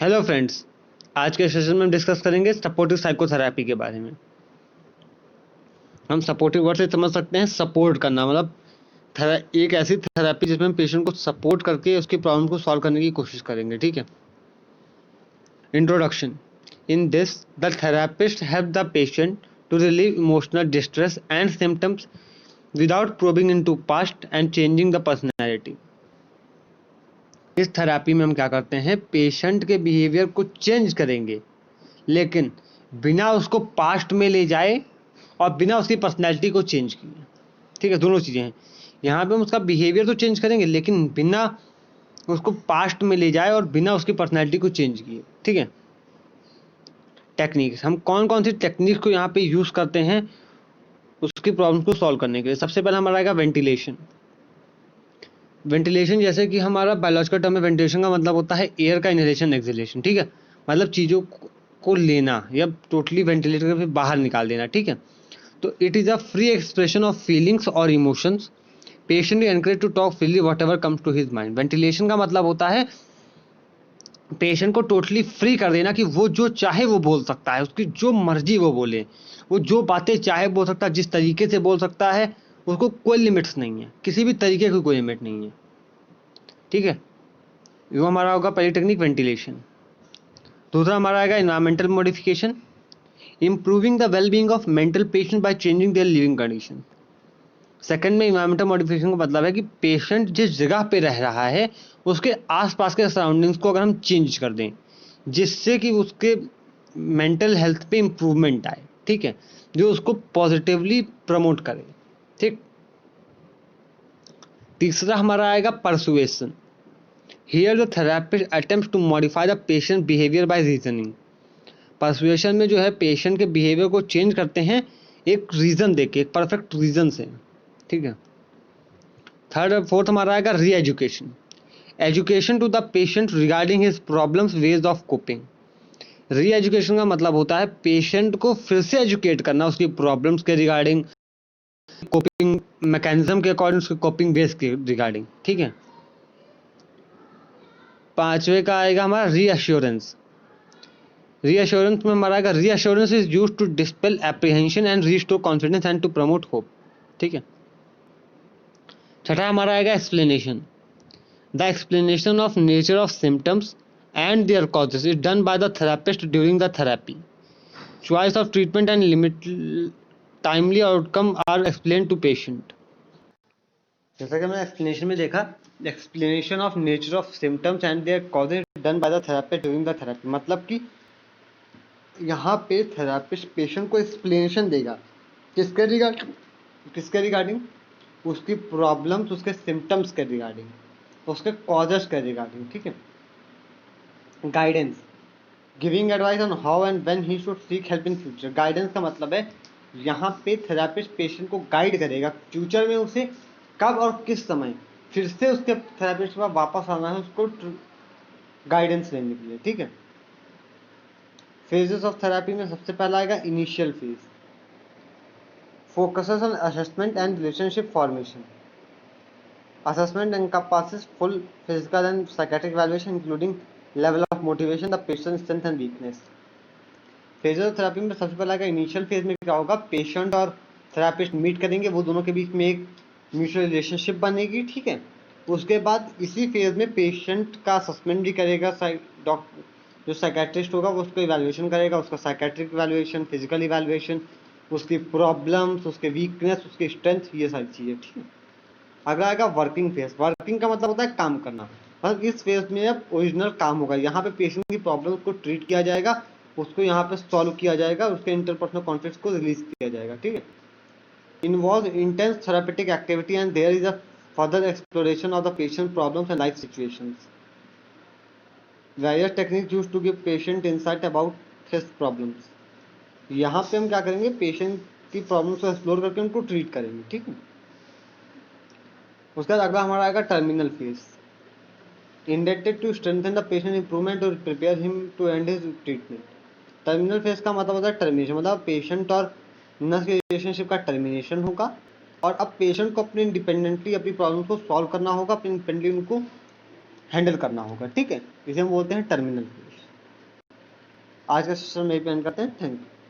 Hello friends, आज के session में हम डिस्कस करेंगे सपोर्टिव साइकोथेरेपी के बारे में। हम सपोर्टिव वर्ड से समझ सकते हैं सपोर्ट करना, मतलब एक ऐसी थेरेपी जिसमें हम पेशेंट को सपोर्ट करके उसकी प्रॉब्लम को सॉल्व करने की कोशिश करेंगे। ठीक है। Introduction. In this the therapist help the patient to relieve emotional distress and symptoms without probing into past and changing the personality. इस थेरेपी में हम क्या करते हैं, पेशेंट के बिहेवियर को चेंज करेंगे, लेकिन बिना उसको पास्ट में ले जाए और बिना उसकी पर्सनैलिटी को चेंज किए। ठीक है, दोनों चीज़ें हैं। यहाँ पे हम उसका बिहेवियर तो चेंज करेंगे, लेकिन बिना उसको पास्ट में ले जाए और बिना उसकी पर्सनैलिटी को चेंज किए। ठीक है। टेक्निक्स, हम कौन कौन सी टेक्निक्स को यहाँ पे यूज़ करते हैं उसकी प्रॉब्लम को सॉल्व करने के लिए। सबसे पहले हमारा आएगा वेंटिलेशन। वेंटिलेशन, जैसे कि हमारा बायोलॉजिकल टर्म में वेंटिलेशन का मतलब होता है एयर का इनहेलेशन एक्सहेलेशन। ठीक है, मतलब चीज़ों को लेना या टोटली वेंटिलेट करके बाहर निकाल देना। ठीक है, तो it is a free expression of feelings और emotions. Patient encourage to talk freely whatever comes to his mind. Ventilation का मतलब होता है पेशेंट को टोटली फ्री कर देना कि वो जो चाहे वो बोल सकता है, उसकी जो मर्जी वो बोले, वो जो बातें चाहे बोल सकता है, जिस तरीके से बोल सकता है, उसको कोई लिमिट्स नहीं है, किसी भी तरीके की कोई लिमिट नहीं है। ठीक है, वो हमारा होगा पहली टेक्निक वेंटिलेशन। दूसरा हमारा आएगा environmental modification, improving the well being of mental patient by changing their living condition. Second में इन्वायरमेंटल मॉडिफिकेशन का मतलब है कि पेशेंट जिस जगह पे रह रहा है उसके आसपास के सराउंडिंग्स को अगर हम चेंज कर दें, जिससे कि उसके मेंटल हेल्थ पे इम्प्रूवमेंट आए। ठीक है, जो उसको पॉजिटिवली प्रमोट करे। ठीक। तीसरा हमारा आएगा persuasion. Here the therapist attempts to modify the patient behaviour by reasoning. Persuasion में जो है पेशेंट के बिहेवियर को चेंज करते हैं एक रीजन देके, एक परफेक्ट रीजन से। ठीक है। थर्ड और फोर्थ हमारा आएगा re education. Education to the patient regarding his problems, ways of coping. Re education का मतलब होता है पेशेंट को फिर से एजुकेट करना उसकी प्रॉब्लम्स के रिगार्डिंग, कोपिंग मैकेनिज्म के अकॉर्डिंग, उसके कोपिंग वेज के रिगार्डिंग। ठीक है। पांचवे का आएगा हमारा रीअश्योरेंस। रीअश्योरेंस में हमारा आएगा reassurance is used to dispel apprehension and restore confidence and to promote hope. ठीक है। छठा हमारा आएगा explanation. The explanation of nature of symptoms and their causes is done by the therapist during the therapy. Choice of treatment and limit timely outcome are explained to patient. जैसा कि हमने explanation में देखा, explanation of nature of symptoms and their causes done by the therapist during the therapy. मतलब कि यहाँ पे therapist patient को एक्सप्लेनेशन देगा किसके रिगार्डिंग, उसकी प्रॉब्लम्स, उसके सिम्टम्स के रिगार्डिंग, उसके कॉजेस के रिगार्डिंग। ठीक है। Guidance, giving advice on how and when he should seek help in future. Guidance का मतलब है यहाँ पे थेरेपिस्ट पेशेंट को गाइड करेगा फ्यूचर में उसे कब और किस समय फिर से उसके थेरेपिस्ट के पास वापस आना है, उसको गाइडेंस लेने के लिए। ठीक है। फेजेस ऑफ थेरेपी में सबसे पहला आएगा initial phase, focuses on assessment and relationship formation. Assessment encompasses full physical and psychiatric evaluation including level of motivation, the patient's strength and weakness. Phases of therapy में सबसे पहला इनिशियल फेज में क्या होगा, पेशेंट और थेरेपिस्ट मीट करेंगे, वो दोनों के बीच में एक म्यूचुअल रिलेशनशिप बनेगी। ठीक है। उसके बाद इसी फेज में पेशेंट का असेसमेंट भी करेगा डॉक्टर, जो साइकेट्रिस्ट होगा वो उसको इवैल्यूएशन करेगा, उसका साइकेट्रिक इवैल्यूएशन, फिजिकल इवैल्यूएशन, उसकी प्रॉब्लम्स, उसके वीकनेस, उसकी स्ट्रेंथ, ये सारी चीज़ें। ठीक है। अगला आएगा वर्किंग फेज। वर्किंग का मतलब होता है काम करना, मतलब इस फेज में अब ओरिजिनल काम होगा। यहाँ पे पेशेंट की प्रॉब्लम को ट्रीट किया जाएगा, उसको यहाँ पे सॉल्व किया जाएगा, उसके इंटरपर्सनल कॉन्फ्लिक्ट्स को रिलीज किया जाएगा। ठीक है। Involve intense therapeutic activity and there is a further exploration of the patient problems and life situations. Various techniques used to give patient insight about his problems. यहाँ पे हम क्या करेंगे, पेशेंट की प्रॉब्लम्स को एक्सप्लोर करके उनको ट्रीट करेंगे। ठीक है। उसके बाद अगला हमारा आएगा terminal phase, intended to strengthen the patient improvement और prepare him to end his treatment. Terminal phase का मतलब होता है टर्मिनेशन, मतलब पेशेंट और नर्स के रिलेशनशिप का टर्मिनेशन होगा और अब पेशेंट को अपने इंडिपेंडेंटली अपनी प्रॉब्लम को सॉल्व करना होगा, अपने इंडिपेंडेंटली उनको हैंडल करना होगा। ठीक है। इसे हम बोलते हैं टर्मिनल फेज। आज का सेशन में यही पे एंड करते हैं। Thank you.